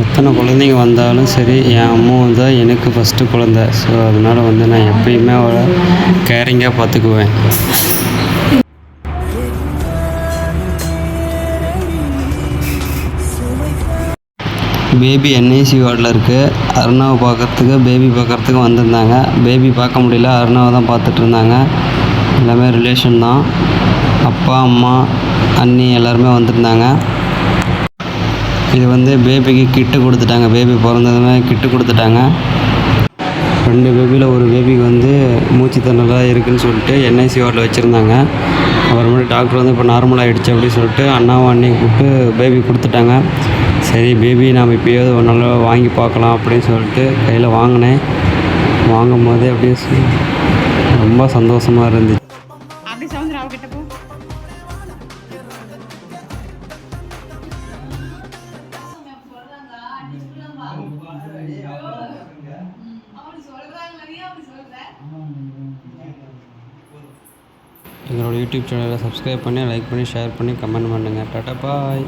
எத்தனை குழந்தைங்க வந்தாலும் சரி, என் அம்மா தான் எனக்கு ஃபஸ்ட்டு குழந்த. ஸோ அதனால் வந்து நான் எப்பயுமே அவளை கேரிங்காக பார்த்துக்குவேன். பேபி என்ஐசி வார்டில் இருக்குது. அருணாவை பார்க்குறதுக்கு பேபி பார்க்குறதுக்கு வந்திருந்தாங்க. பேபி பார்க்க முடியல, அருணாவை தான் பார்த்துட்ருந்தாங்க. எல்லாமே ரிலேஷன் தான். அப்பா, அம்மா, அண்ணி எல்லாருமே வந்திருந்தாங்க. இது வந்து பேபிக்கு கிட்டு கொடுத்துட்டாங்க. பேபி பிறந்ததுமே கிட்டு கொடுத்துட்டாங்க. 2 பேபியில் ஒரு பேபிக்கு வந்து மூச்சு திணறலாக இருக்குதுன்னு சொல்லிட்டு என்ஐசி வார்டில் வச்சுருந்தாங்க. அப்புறமேட்டு டாக்டர் வந்து இப்போ நார்மல் ஆகிடுச்சு அப்படின்னு சொல்லிட்டு அண்ணாவும் அண்ணியை கூப்பிட்டு பேபி கொடுத்துட்டாங்க. சரி, பேபி நாம் இப்போயாவது ஒரு நல்லா வாங்கி பார்க்கலாம் அப்படின்னு சொல்லிட்டு கையில் வாங்கினேன். வாங்கும் போதே அப்படியே ரொம்ப சந்தோஷமாக இருந்துச்சு. எங்களோட யூடியூப் சேனலை சப்ஸ்கிரைப் பண்ணி, லைக் பண்ணி, ஷேர் பண்ணி, கமெண்ட் பண்ணுங்கள். டாடா பாய்.